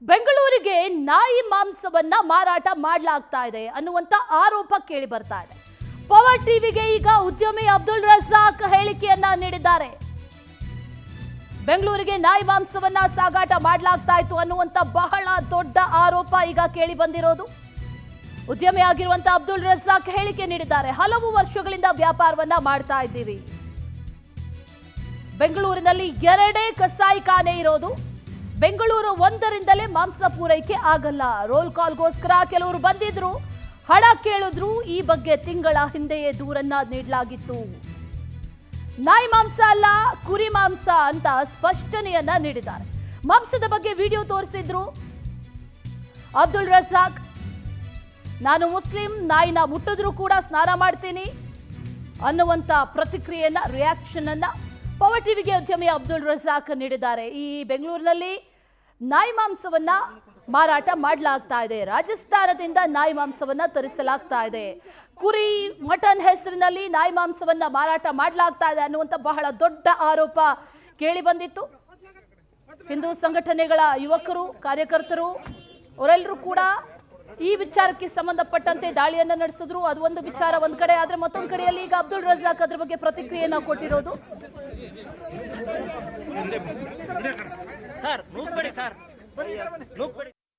ಬೆಂಗಳೂರಿಗೆ ನಾಯಿ ಮಾಂಸವನ್ನ ಮಾರಾಟ ಮಾಡಲಾಗ್ತಾ ಇದೆ ಅನ್ನುವಂತ ಆರೋಪ ಕೇಳಿ ಬರ್ತಾ ಇದೆ. ಪವರ್ ಟಿವಿಗೆ ಈಗ ಉದ್ಯಮಿ ಅಬ್ದುಲ್ ರಜಾಕ್ ಹೇಳಿಕೆಯನ್ನ ನೀಡಿದ್ದಾರೆ. ಬೆಂಗಳೂರಿಗೆ ನಾಯಿ ಮಾಂಸವನ್ನ ಸಾಗಾಟ ಮಾಡಲಾಗ್ತಾ ಇತ್ತು ಅನ್ನುವಂತ ಬಹಳ ದೊಡ್ಡ ಆರೋಪ ಈಗ ಕೇಳಿ ಬಂದಿರೋದು. ಉದ್ಯಮಿ ಆಗಿರುವಂತ ಅಬ್ದುಲ್ ರಜಾಕ್ ಹೇಳಿಕೆ ನೀಡಿದ್ದಾರೆ. ಹಲವು ವರ್ಷಗಳಿಂದ ವ್ಯಾಪಾರವನ್ನ ಮಾಡ್ತಾ ಇದ್ದೀವಿ. ಬೆಂಗಳೂರಿನಲ್ಲಿ 2 ಕಸಾಯಿಖಾನೆ ಇರೋದು. ಬೆಂಗಳೂರು ಒಂದರಿಂದಲೇ ಮಾಂಸ ಪೂರೈಕೆ ಆಗಲ್ಲ. ರೋಲ್ ಕಾಲ್ಗೋಸ್ಕರ ಕೆಲವರು ಬಂದಿದ್ರು, ಹಣ ಕೇಳಿದ್ರು. ಈ ಬಗ್ಗೆ ತಿಂಗಳ ಹಿಂದೆಯೇ ದೂರನ್ನ ನೀಡಲಾಗಿತ್ತು. ನಾಯಿ ಮಾಂಸ ಅಲ್ಲ, ಕುರಿ ಮಾಂಸ ಅಂತ ಸ್ಪಷ್ಟನೆಯನ್ನ ನೀಡಿದ್ದಾರೆ. ಮಾಂಸದ ಬಗ್ಗೆ ವಿಡಿಯೋ ತೋರಿಸಿದ್ರು ಅಬ್ದುಲ್ ರಜಾಕ್. ನಾನು ಮುಸ್ಲಿಂ, ನಾಯಿನ ಮುಟ್ಟಿದ್ರು ಕೂಡ ಸ್ನಾನ ಮಾಡ್ತೀನಿ ಅನ್ನುವಂತ ಪ್ರತಿಕ್ರಿಯೆಯನ್ನ, ರಿಯಾಕ್ಷನ್ ಅನ್ನ ಪವರ್ ಟಿವಿಗೆ ಉದ್ಯಮಿ ಅಬ್ದುಲ್ ರಜಾಕ್ ನೀಡಿದ್ದಾರೆ. ಈ ಬೆಂಗಳೂರಿನಲ್ಲಿ ನಾಯಿ ಮಾಂಸವನ್ನ ಮಾರಾಟ ಮಾಡಲಾಗ್ತಾ ಇದೆ. ರಾಜಸ್ಥಾನದಿಂದ ನಾಯಿ ಮಾಂಸವನ್ನ ತರಿಸಲಾಗ್ತಾ ಇದೆ. ಕುರಿ, ಮಟನ್ ಹೆಸರಿನಲ್ಲಿ ನಾಯಿ ಮಾಂಸವನ್ನ ಮಾರಾಟ ಮಾಡಲಾಗ್ತಾ ಇದೆ ಅನ್ನುವಂತ ಬಹಳ ದೊಡ್ಡ ಆರೋಪ ಕೇಳಿ ಬಂದಿತ್ತು. ಹಿಂದೂ ಸಂಘಟನೆಗಳ ಯುವಕರು, ಕಾರ್ಯಕರ್ತರು ಅವರೆಲ್ಲರೂ ಕೂಡ ಈ ವಿಚಾರಕ್ಕೆ ಸಂಬಂಧಪಟ್ಟಂತೆ ದಾಳಿಯನ್ನ ನಡೆಸಿದ್ರು. ಅದು ಒಂದು ವಿಚಾರ ಒಂದ್ ಕಡೆ ಆದ್ರೆ, ಮತ್ತೊಂದು ಕಡೆಯಲ್ಲಿ ಈಗ ಅಬ್ದುಲ್ ರಜಾಕ್ ಅದ್ರ ಬಗ್ಗೆ ಪ್ರತಿಕ್ರಿಯೆಯನ್ನ ಕೊಟ್ಟಿರೋದು.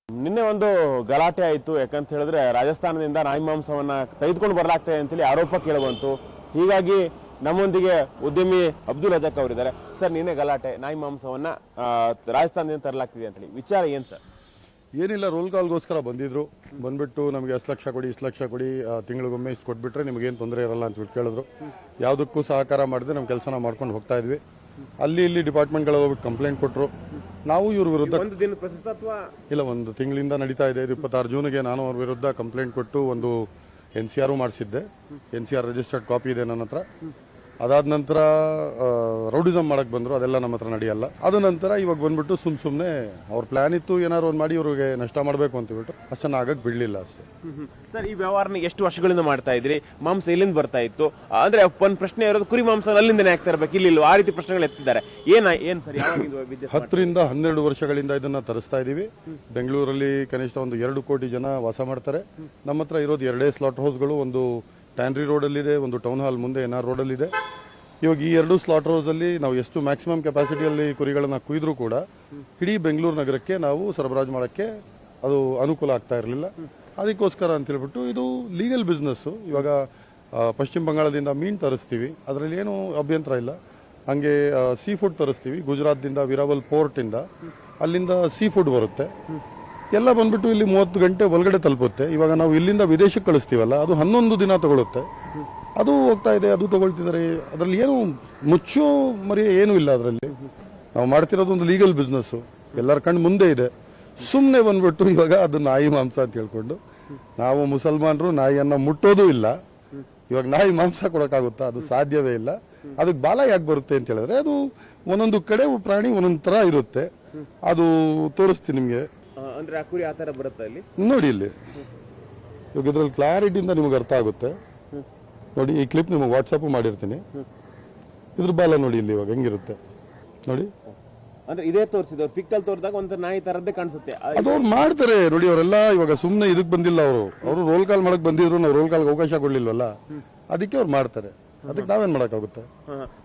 ನಿನ್ನೆ ಒಂದು ಗಲಾಟೆ ಆಯಿತು. ಯಾಕಂತ ಹೇಳಿದ್ರೆ ರಾಜಸ್ಥಾನದಿಂದ ನಾಯಿ ಮಾಂಸವನ್ನ ತೆಗೆದುಕೊಂಡು ಬರಲಾಗ್ತದೆ ಅಂತೇಳಿ ಆರೋಪ ಕೇಳಬಂತು. ಹೀಗಾಗಿ ನಮ್ಮೊಂದಿಗೆ ಉದ್ಯಮಿ ಅಬ್ದುಲ್ ರಜಾಕ್ ಅವರಿದ್ದಾರೆ. ಸರ್, ನಿನ್ನೆ ಗಲಾಟೆ, ನಾಯಿ ಮಾಂಸವನ್ನ ರಾಜಸ್ಥಾನದಿಂದ ತರಲಾಗ್ತಿದೆ ಅಂತೇಳಿ ವಿಚಾರ ಏನ್ ಸರ್? ಏನಿಲ್ಲ, ರೋಲ್ ಕಾಲ್ಗೋಸ್ಕರ ಬಂದ್ಬಿಟ್ಟು ನಮಗೆ ಅಷ್ಟು ಲಕ್ಷ ಕೊಡಿ, ಇಷ್ಟು ಲಕ್ಷ ಕೊಡಿ, ತಿಂಗಳಿಗೊಮ್ಮೆ ಇಷ್ಟು ಕೊಟ್ಬಿಟ್ರೆ ನಿಮಗೇನು ತೊಂದರೆ ಇರಲ್ಲ ಅಂತ ಕೇಳಿದ್ರು. ಯಾವುದಕ್ಕೂ ಸಹಕಾರ ಮಾಡಿದ್ರೆ ನಮ್ಮ ಕೆಲಸನ ಮಾಡ್ಕೊಂಡು ಹೋಗ್ತಾ ಇದ್ವಿ. ಅಲ್ಲಿ ಇಲ್ಲಿ ಡಿಪಾರ್ಟ್ಮೆಂಟ್ಗಳು ಹೋಗ್ಬಿಟ್ಟು ಕಂಪ್ಲೇಂಟ್ ಕೊಟ್ಟರು. ನಾವು ಇವ್ರ ವಿರುದ್ಧ ಇಲ್ಲ, ಒಂದು ತಿಂಗಳಿಂದ ನಡೀತಾ ಇದೆ. 26 ಜೂನ್ಗೆ ನಾನು ಅವ್ರ ವಿರುದ್ಧ ಕಂಪ್ಲೇಂಟ್ ಕೊಟ್ಟು ಒಂದು NCR ಮಾಡಿಸಿದ್ದೆ. NCR ರಿಜಿಸ್ಟರ್ಡ್ ಕಾಪಿ ಇದೆ ನನ್ನ ಹತ್ರ. ಅದಾದ ನಂತರ ರೌಡಿಸಮ್ ಮಾಡಕ್ ಬಂದ್ರು, ಅದೆಲ್ಲ ನಮ್ಮ ಹತ್ರ ನಡೆಯಲ್ಲ. ಅದ ನಂತರ ಇವಾಗ ಬಂದ್ಬಿಟ್ಟು ಸುಮ್ನೆ ಅವ್ರ ಪ್ಲಾನ್ ಇತ್ತು, ಏನಾದ್ರು ಒಂದು ಮಾಡಿ ಇವ್ರಿಗೆ ನಷ್ಟ ಮಾಡಬೇಕು ಅಂತ ಬಿಟ್ಟು ಅಷ್ಟನ್ನ ಆಗಕ್ ಬಿಡ್ಲಿಲ್ಲ ಅಷ್ಟೇ. ಸರ್, ಈ ವ್ಯವಹಾರನ ಎಷ್ಟು ವರ್ಷಗಳಿಂದ ಮಾಡ್ತಾ ಇದ್ರಿ? ಮಾಂಸ ಎಲ್ಲಿಂದ ಬರ್ತಾ ಇತ್ತು? ಅಂದ್ರೆ ಒಂದು ಪ್ರಶ್ನೆ ಇರೋದು, ಕುರಿ ಮಾಂಸ ಅಲ್ಲಿಂದನೇ ಆಗ್ತಾ ಇರ್ಬೇಕು, ಇಲ್ಲಿ ಆ ರೀತಿ ಪ್ರಶ್ನೆಗಳು ಎತ್ತಿದ್ದಾರೆ. ಏನ್ ಸರ್? 10 ರಿಂದ 12 ವರ್ಷಗಳಿಂದ ಇದನ್ನ ತರಿಸ್ತಾ ಇದೀವಿ. ಬೆಂಗಳೂರಲ್ಲಿ ಕನಿಷ್ಠ ಒಂದು 2 ಕೋಟಿ ಜನ ವಾಸ ಮಾಡ್ತಾರೆ. ನಮ್ಮ ಹತ್ರ ಇರೋದು 2 ಸ್ಲಾಟ್ ಹೌಸ್ಗಳು. ಒಂದು ಟ್ಯಾನ್ರಿ ರೋಡಲ್ಲಿದೆ, ಒಂದು ಟೌನ್ ಹಾಲ್ ಮುಂದೆ NR ರೋಡಲ್ಲಿದೆ. ಇವಾಗ ಈ 2 ಸ್ಲಾಟ್ ಹೌಸ್ ಅಲ್ಲಿ ನಾವು ಎಷ್ಟು ಮ್ಯಾಕ್ಸಿಮಮ್ ಕೆಪಾಸಿಟಿಯಲ್ಲಿ ಕುರಿಗಳನ್ನ ಕುಯ್ದ್ರೂ ಕೂಡ ಇಡೀ ಬೆಂಗಳೂರು ನಗರಕ್ಕೆ ನಾವು ಸರಬರಾಜು ಮಾಡೋಕ್ಕೆ ಅದು ಅನುಕೂಲ ಆಗ್ತಾ ಇರಲಿಲ್ಲ. ಅದಕ್ಕೋಸ್ಕರ ಅಂತ ಹೇಳ್ಬಿಟ್ಟು ಇದು ಲೀಗಲ್ ಬಿಸ್ನೆಸ್. ಇವಾಗ ಪಶ್ಚಿಮ ಬಂಗಾಳದಿಂದ ಮೀನು ತರಿಸ್ತೀವಿ, ಅದರಲ್ಲಿ ಏನು ಅಭ್ಯಂತರ ಇಲ್ಲ. ಹಂಗೆ ಸೀ ಫುಡ್ ತರಿಸ್ತೀವಿ ಗುಜರಾತ್ದಿಂದ, ವಿರಾವಲ್ ಪೋರ್ಟ್ ಇಂದ, ಅಲ್ಲಿಂದ ಸೀ ಫುಡ್ ಬರುತ್ತೆ. ಎಲ್ಲ ಬಂದ್ಬಿಟ್ಟು ಇಲ್ಲಿ 30 ಗಂಟೆ ಒಳಗಡೆ ತಲುಪುತ್ತೆ. ಇವಾಗ ನಾವು ಇಲ್ಲಿಂದ ವಿದೇಶಕ್ಕೆ ಕಳಿಸ್ತೀವಲ್ಲ, ಅದು 11 ದಿನ ತಗೊಳುತ್ತೆ. ಅದು ಹೋಗ್ತಾ ಇದೆ, ಅದು ತಗೊಳ್ತಿದ್ದಾರೆ. ಅದರಲ್ಲಿ ಏನು ಮುಚ್ಚು ಮರಿ ಏನೂ ಇಲ್ಲ. ಅದರಲ್ಲಿ ನಾವು ಮಾಡ್ತಿರೋದು ಒಂದು ಲೀಗಲ್ ಬಿಸ್ನೆಸ್, ಎಲ್ಲರ ಕಣ್ಣು ಮುಂದೆ ಇದೆ. ಸುಮ್ಮನೆ ಬಂದ್ಬಿಟ್ಟು ಇವಾಗ ಅದು ನಾಯಿ ಮಾಂಸ ಅಂತ ಹೇಳ್ಕೊಂಡು, ನಾವು ಮುಸಲ್ಮಾನರು ನಾಯಿಯನ್ನ ಮುಟ್ಟೋದು ಇಲ್ಲ. ಇವಾಗ ನಾಯಿ ಮಾಂಸ ಕೊಡೋಕ್ಕಾಗುತ್ತಾ? ಅದು ಸಾಧ್ಯವೇ ಇಲ್ಲ. ಅದಕ್ಕೆ ಬಾಲ ಯಾಕೆ ಬರುತ್ತೆ ಅಂತ ಹೇಳಿದ್ರೆ, ಅದು ಒಂದೊಂದು ಕಡೆ ಪ್ರಾಣಿ ಒಂದೊಂದು ತರ ಇರುತ್ತೆ. ಅದು ತೋರಿಸ್ತೀನಿ ನಿಮ್ಗೆ. ಅಂದ್ರೆ ಕುರಿ ಆ ತರ ಬರುತ್ತೆ ಇಲ್ಲಿ ನೋಡಿ. ಇಲ್ಲಿ ಇವಾಗ ಇದ್ರಲ್ಲಿ ಕ್ಲಾರಿಟಿಯಿಂದ ನಿಮ್ಗೆ ಅರ್ಥ ಆಗುತ್ತೆ ನೋಡಿ. ಈ ಕ್ಲಿಪ್ ನಿಮಗೆ ವಾಟ್ಸಪ್ ಮಾಡಿರ್ತೀನಿ. ಇದ್ರ ಬಾಲ ನೋಡಿ ಇಲ್ಲಿ ಇವಾಗ ಹೆಂಗಿರುತ್ತೆ ನೋಡಿ. ಅಂದ್ರೆ ಇದೇ ತೋರಿಸಿದ ಪಿಕ್ಕಲ್ ತೋರಿದಾಗ ಒಂದು ನಾಯಿ ತರದ್ದೇ ಕಾಣಿಸುತ್ತೆ. ಅದು ಅವ್ರು ಮಾಡ್ತಾರೆ ನೋಡಿ. ಅವರೆಲ್ಲ ಇವಾಗ ಸುಮ್ಮನೆ ಇದಕ್ ಬಂದಿಲ್ಲ. ಅವರು ರೋಲ್ ಕಾಲ್ ಮಾಡಕ್ ಬಂದಿದ್ರು, ನಾವು ರೋಲ್ ಕಾಲ್ಗೆ ಅವಕಾಶ ಕೊಡ್ಲಿಲ್ವಲ್ಲ, ಅದಕ್ಕೆ ಅವ್ರು ಮಾಡ್ತಾರೆ. ಅದಕ್ಕೆ ನಾವೇನ್ ಮಾಡಕ್ಕಾಗುತ್ತೆ?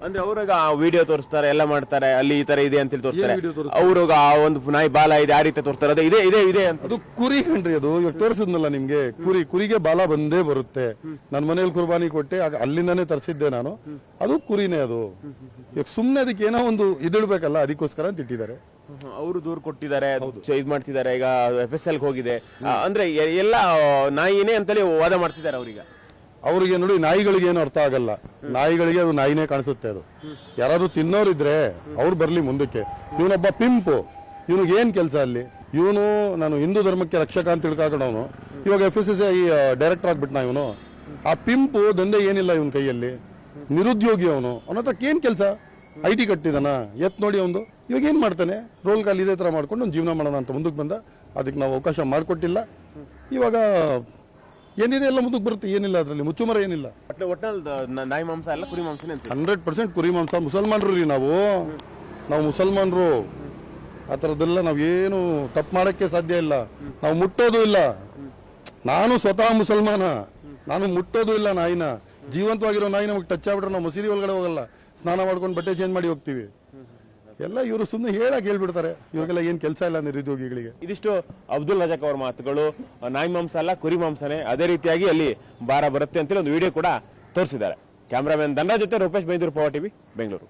ಅಂದ್ರೆ ಅವ್ರಾಗ ವಿಡಿಯೋ ತೋರಿಸ್ತಾರೆ, ಎಲ್ಲ ಮಾಡ್ತಾರೆ, ಅಲ್ಲಿ ಈ ತರ ಇದೆ ಅಂತ ತೋರಿಸ್ತಾರೆ. ಅವ್ರಾಗ ಒಂದು ನಾಯಿ ಬಾಲ ಇದೆ, ಆ ರೀತಿ ತೋರಿಸ್ತಾರೆ. ಅದೇ ಇದೆ ಇದೆ ಇದೆ ಅಂತ. ಅದು ಕುರಿ ಕಣ್ರಿ. ಅದು ಇವಾಗ ತೋರಿಸಿದ್ನಲ್ಲ ನಿಮ್ಗೆ, ಕುರಿಗೆ ಬಾಲ ಬಂದೇ ಬರುತ್ತೆ. ನನ್ನ ಮನೇಲಿ ಕುರ್ಬಾನಿ ಕೊಟ್ಟೆ, ಅಲ್ಲಿಂದಾನೇ ತರಿಸಿದ್ದೆ ನಾನು. ಅದು ಕುರಿನೇ. ಅದು ಇವಾಗ ಸುಮ್ನೆ ಅದಕ್ಕೆ ಏನೋ ಒಂದು ಇದಿಡ್ಬೇಕಲ್ಲ, ಅದಕ್ಕೋಸ್ಕರ ಅಂತ ಇಟ್ಟಿದ್ದಾರೆ. ಅವರು ದೂರ ಕೊಟ್ಟಿದ್ದಾರೆ, ಇದ್ ಮಾಡ್ತಿದ್ದಾರೆ. ಈಗ FSL ಹೋಗಿದೆ. ಅಂದ್ರೆ ಎಲ್ಲ ನಾಯಿನೇ ಅಂತೇಳಿ ವಾದ ಮಾಡ್ತಿದ್ದಾರೆ ಅವ್ರೀಗ. ಅವ್ರಿಗೆ ನೋಡಿ, ನಾಯಿಗಳಿಗೆ ಏನು ಅರ್ಥ ಆಗಲ್ಲ. ನಾಯಿಗಳಿಗೆ ಅದು ನಾಯಿನೇ ಕಾಣಿಸುತ್ತೆ. ಅದು ಯಾರಾದ್ರೂ ತಿನ್ನೋರಿದ್ರೆ ಅವ್ರು ಬರ್ಲಿ ಮುಂದಕ್ಕೆ. ಇವನೊಬ್ಬ ಪಿಂಪು, ಇವನಿಗೆ ಏನ್ ಕೆಲಸ ಅಲ್ಲಿ? ಇವನು ನಾನು ಹಿಂದೂ ಧರ್ಮಕ್ಕೆ ರಕ್ಷಕ ಅಂತ ತಿಳ್ಕೊಂಡವನು, ಇವಾಗ FSSAI ಡೈರೆಕ್ಟರ್ ಆಗ್ಬಿಟ್ನಾ ಇವನು. ಆ ಪಿಂಪು ದಂಧೆ ಏನಿಲ್ಲ ಇವನ್ ಕೈಯಲ್ಲಿ. ನಿರುದ್ಯೋಗಿ ಅವನು. ಅವನ ಹತ್ರಕ್ಕೆ ಏನ್ ಕೆಲಸ? IT ಕಟ್ಟಿದಾನ ಎತ್ ನೋಡಿ ಅವನು. ಇವಾಗ ಏನ್ ಮಾಡ್ತಾನೆ? ರೋಲ್ ಕಾಲ್ ಇದೇ ತರ ಮಾಡ್ಕೊಂಡು ಒಂದು ಜೀವನ ಮಾಡೋಣ ಅಂತ ಮುಂದಕ್ಕೆ ಬಂದ. ಅದಕ್ಕೆ ನಾವು ಅವಕಾಶ ಮಾಡಿಕೊಟ್ಟಿಲ್ಲ. ಇವಾಗ ಏನಿದೆ ಎಲ್ಲ ಮುಂದಕ್ಕೆ ಬರುತ್ತೆ. ಏನಿಲ್ಲ ಅದರಲ್ಲಿ ಮುಚ್ಚುಮರ ಏನಿಲ್ಲ. ನಾಯಿ ಮಾಂಸ ಎಲ್ಲ ಕುರಿ ಮಾಂಸ 100% ಕುರಿ ಮಾಂಸ. ಮುಸಲ್ಮಾನರು ರೀ ನಾವು ಮುಸಲ್ಮಾನರು. ಆ ಥರದ್ದೆಲ್ಲ ನಾವೇನು ತಪ್ಪು ಮಾಡೋಕ್ಕೆ ಸಾಧ್ಯ ಇಲ್ಲ. ನಾವು ಮುಟ್ಟೋದು ಇಲ್ಲ. ನಾನು ಸ್ವತಃ ಮುಸಲ್ಮಾನ, ನಾನು ಮುಟ್ಟೋದು ಇಲ್ಲ ನಾಯಿನ. ಜೀವಂತವಾಗಿರೋ ನಾಯಿ ನಮಗೆ ಟಚ್ ಆಗ್ಬಿಟ್ರೆ ನಾವು ಮಸೀದಿ ಒಳಗಡೆ ಹೋಗಲ್ಲ, ಸ್ನಾನ ಮಾಡ್ಕೊಂಡು ಬಟ್ಟೆ ಚೇಂಜ್ ಮಾಡಿ ಹೋಗ್ತೀವಿ. ಎಲ್ಲ ಇವರು ಸುಮ್ಮನೆ ಹೇಳ್ಬಿಡ್ತಾರೆ. ಇವ್ರಿಗೆಲ್ಲ ಏನು ಕೆಲಸ ಇಲ್ಲ ನಿರುದ್ಯೋಗಿಗಳಿಗೆ. ಇದಿಷ್ಟು ಅಬ್ದುಲ್ ರಜಾಕ್ ಅವರ ಮಾತುಗಳು. ನಾಯಿ ಮಾಂಸ ಅಲ್ಲ, ಕುರಿ ಮಾಂಸನೇ. ಅದೇ ರೀತಿಯಾಗಿ ಅಲ್ಲಿ ಭಾರ ಬರುತ್ತೆ ಅಂತೇಳಿ ಒಂದು ವಿಡಿಯೋ ಕೂಡ ತೋರಿಸಿದ್ದಾರೆ. ಕ್ಯಾಮ್ರಾಮನ್ ಧನರಾಜ್ ಜೊತೆ ರೂಪೇಶ್ ಬೈಂದೂರು, ಪವರ್ ಟಿವಿ, ಬೆಂಗಳೂರು.